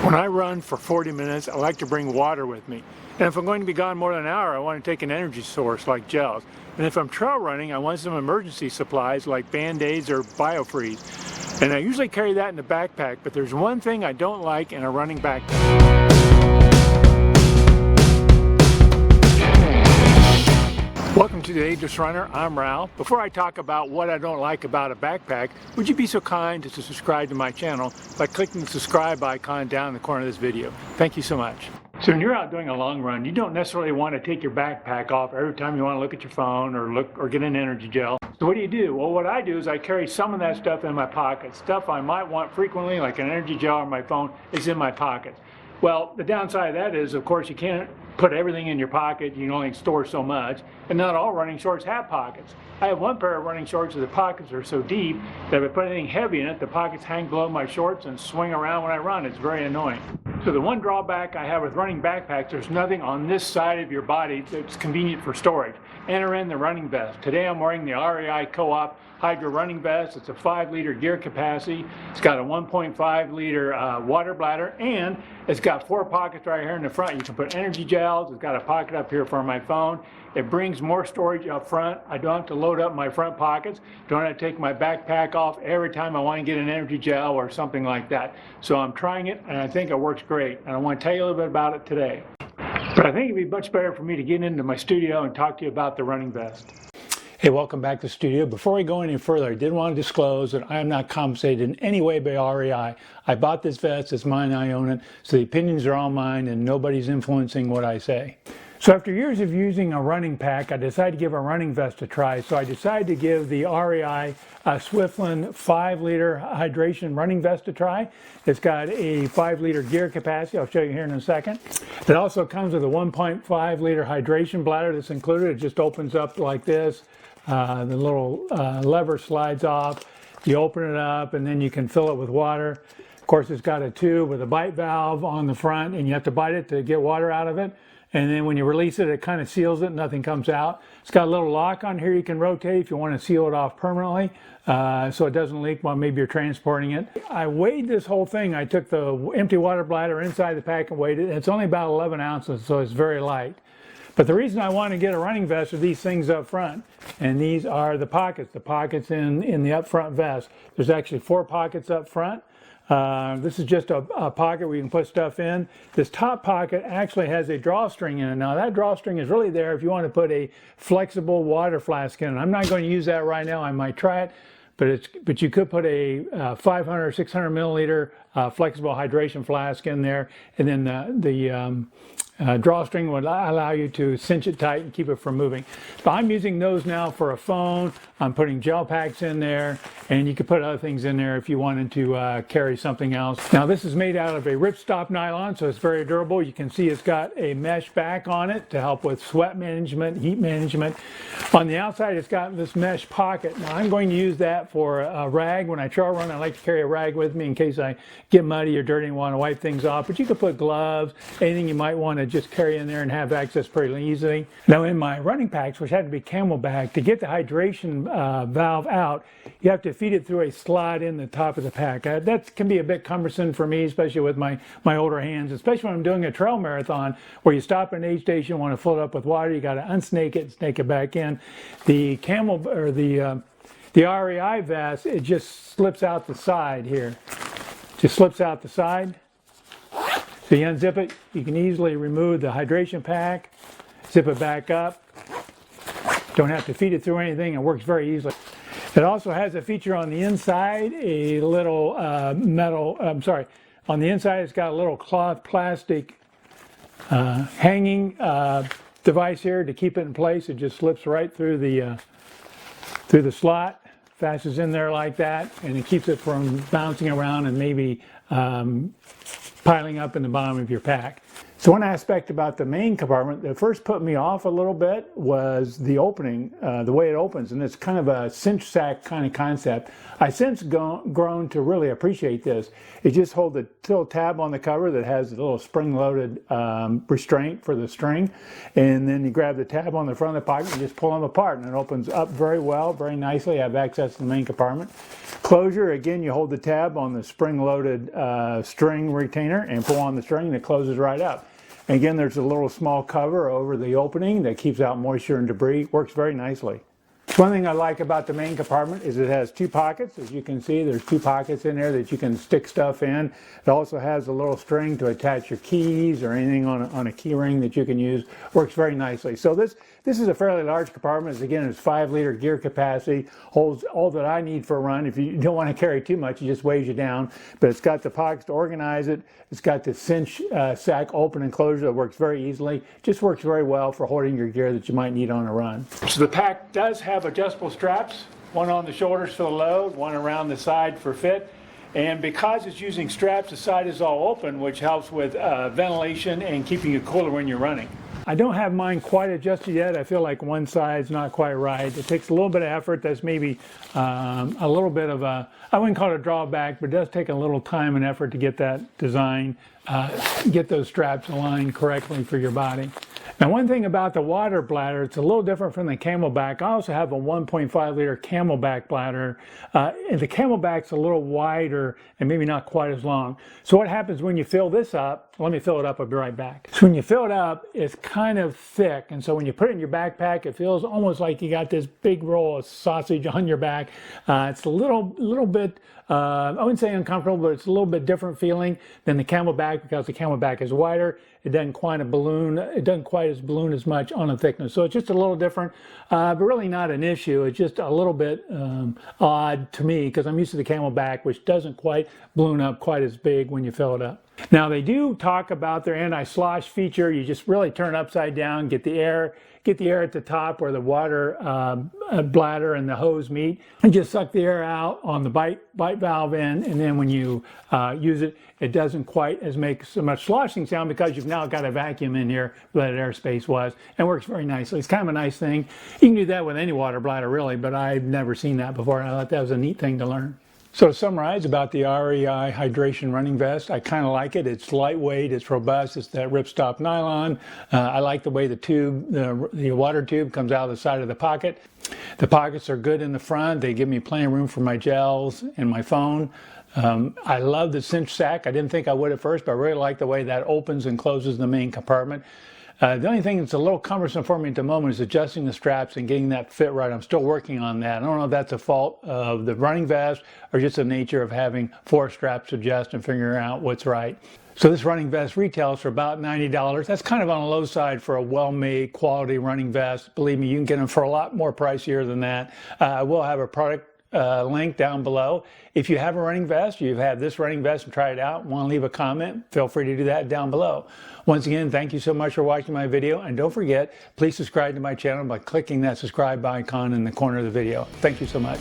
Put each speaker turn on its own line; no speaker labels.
When I run for 40 minutes, I like to bring water with me. And if I'm going to be gone more than an hour, I want to take an energy source like gels. And if I'm trail running, I want some emergency supplies like Band-Aids or BioFreeze. And I usually carry that in the backpack, but there's one thing I don't like in a running backpack. Welcome to the Ageless Runner. I'm Ralph. Before I talk about what I don't like about a backpack, would you be so kind as to subscribe to my channel by clicking the subscribe icon down in the corner of this video. Thank you so much. So when you're out doing a long run, you don't necessarily want to take your backpack off every time you want to look at your phone or get an energy gel. So what do? Well, what I do is I carry some of that stuff in my pocket. Stuff I might want frequently, like an energy gel or my phone, is in my pocket. Well, the downside of that is, of course, you can't put everything in your pocket. You can only store so much, and not all running shorts have pockets. I have one pair of running shorts where the pockets are so deep that if I put anything heavy in it, the pockets hang below my shorts and swing around when I run. It's very annoying. So the one drawback I have with running backpacks, there's nothing on this side of your body that's convenient for storage. Enter in the running vest. Today I'm wearing the REI Co-op Hydro running vest. It's a 5-liter gear capacity. It's got a 1.5-liter water bladder, and it's got 4 pockets right here in the front. You can put energy gels. It's got a pocket up here for my phone. It brings more storage up front. I don't have to load up my front pockets. Don't have to take my backpack off every time I want to get an energy gel or something like that. So I'm trying it, and I think it works great. And I want to tell you a little bit about it today. But I think it'd be much better for me to get into my studio and talk to you about the running vest. Hey, welcome back to the studio. Before we go any further, I did want to disclose that I am not compensated in any way by REI. I bought this vest, it's mine, I own it, so the opinions are all mine and nobody's influencing what I say. So after years of using a running pack, I decided to give a running vest a try. So I decided to give the REI Swiftland 5-liter hydration running vest a try. It's got a 5-liter gear capacity. I'll show you here in a second. It also comes with a 1.5-liter hydration bladder that's included. It just opens up like this. The little lever slides off. You open it up and then you can fill it with water. Of course, it's got a tube with a bite valve on the front, and you have to bite it to get water out of it. And then when you release it, it kind of seals it, nothing comes out. It's got a little lock on here you can rotate if you want to seal it off permanently, so it doesn't leak while maybe you're transporting it. I weighed this whole thing. I took the empty water bladder inside the pack and weighed it. It's only about 11 ounces, so it's very light. But the reason I want to get a running vest are these things up front, and these are the pockets in the up front vest. There's actually 4 pockets up front. This is just a pocket where you can put stuff in. This top pocket actually has a drawstring in it. Now that drawstring is really there if you want to put a flexible water flask in it. I'm not going to use that right now. I might try it, but you could put a 500 or 600 milliliter flexible hydration flask in there, and then the drawstring would allow you to cinch it tight and keep it from moving. So I'm using those now for a phone. I'm putting gel packs in there, and you could put other things in there if you wanted to carry something else. Now this is made out of a ripstop nylon, so it's very durable. You can see it's got a mesh back on it to help with sweat management, heat management. On the outside, it's got this mesh pocket. Now I'm going to use that for a rag. When I trail run, I like to carry a rag with me in case I get muddy or dirty and want to wipe things off. But you could put gloves, anything you might want to just carry in there and have access pretty easily. Now in my running packs, which had to be Camelback, to get the hydration valve out, you have to feed it through a slot in the top of the pack. That can be a bit cumbersome for me, especially with my older hands, especially when I'm doing a trail marathon where you stop at an aid station, want to fill it up with water, you got to unsnake it and snake it back in. The REI vest, it just slips out the side here. Just slips out the side. So you unzip it, you can easily remove the hydration pack, zip it back up. Don't have to feed it through anything, it works very easily. It also has a feature on the inside, a little on the inside it's got a little cloth plastic hanging device here to keep it in place. It just slips right through the slot, fastens in there like that, and it keeps it from bouncing around and maybe piling up in the bottom of your pack. So one aspect about the main compartment that first put me off a little bit was the opening, the way it opens, and it's kind of a cinch sack kind of concept. I since grown to really appreciate this. You just hold the little tab on the cover that has a little spring-loaded restraint for the string, and then you grab the tab on the front of the pocket and just pull them apart, and it opens up very well, very nicely. I have access to the main compartment. Closure, again, you hold the tab on the spring-loaded string retainer and pull on the string, and it closes right up. Again, there's a little small cover over the opening that keeps out moisture and debris. Works very nicely. One thing I like about the main compartment is it has two pockets. As you can see, there's two pockets in there that you can stick stuff in. It also has a little string to attach your keys or anything on a key ring that you can use. Works very nicely. So this is a fairly large compartment. Again, it's 5-liter gear capacity, holds all that I need for a run. If you don't want to carry too much, it just weighs you down. But it's got the pockets to organize it. It's got the cinch sack open and closure that works very easily. Just works very well for holding your gear that you might need on a run. So the pack does have adjustable straps, one on the shoulders for the load, one around the side for fit. And because it's using straps, the side is all open, which helps with ventilation and keeping you cooler when you're running. I don't have mine quite adjusted yet. I feel like one side's not quite right. It takes a little bit of effort. That's maybe a little bit of a, I wouldn't call it a drawback, but it does take a little time and effort to get that design, get those straps aligned correctly for your body. Now, one thing about the water bladder, it's a little different from the Camelback. I also have a 1.5-liter Camelback bladder. And the Camelback's a little wider and maybe not quite as long. So what happens when you fill this up, let me fill it up, I'll be right back. So when you fill it up, it's kind of thick. And so when you put it in your backpack, it feels almost like you got this big roll of sausage on your back. It's a little bit, I wouldn't say uncomfortable, but it's a little bit different feeling than the Camelback because the Camelback is wider. It doesn't quite balloon as much on the thickness. So it's just a little different, but really not an issue. It's just a little bit odd to me because I'm used to the Camelback, which doesn't quite balloon up quite as big when you fill it up. Now they do talk about their anti-slosh feature. You just really turn it upside down, get the air at the top where the water bladder and the hose meet, and just suck the air out on the bite valve end. And then when you use it, it doesn't quite make so much sloshing sound because you've now got a vacuum in here where that airspace was, and works very nicely. It's kind of a nice thing. You can do that with any water bladder really, but I've never seen that before. I thought that was a neat thing to learn. So to summarize about the REI hydration running vest, I kind of like it. It's lightweight, it's robust, it's that ripstop nylon. I like the way the tube, the water tube comes out of the side of the pocket. The pockets are good in the front. They give me plenty of room for my gels and my phone. I love the cinch sack. I didn't think I would at first, but I really like the way that opens and closes the main compartment. The only thing that's a little cumbersome for me at the moment is adjusting the straps and getting that fit right. I'm still working on that. I don't know if that's a fault of the running vest or just the nature of having 4 straps to adjust and figuring out what's right. So this running vest retails for about $90. That's kind of on the low side for a well-made quality running vest. Believe me, you can get them for a lot more pricier than that. I will have a product link down below. If you have a running vest, you've had this running vest and tried it out, want to leave a comment, feel free to do that down below. Once again, thank you so much for watching my video, and don't forget, please subscribe to my channel by clicking that subscribe icon in the corner of the video. Thank you so much.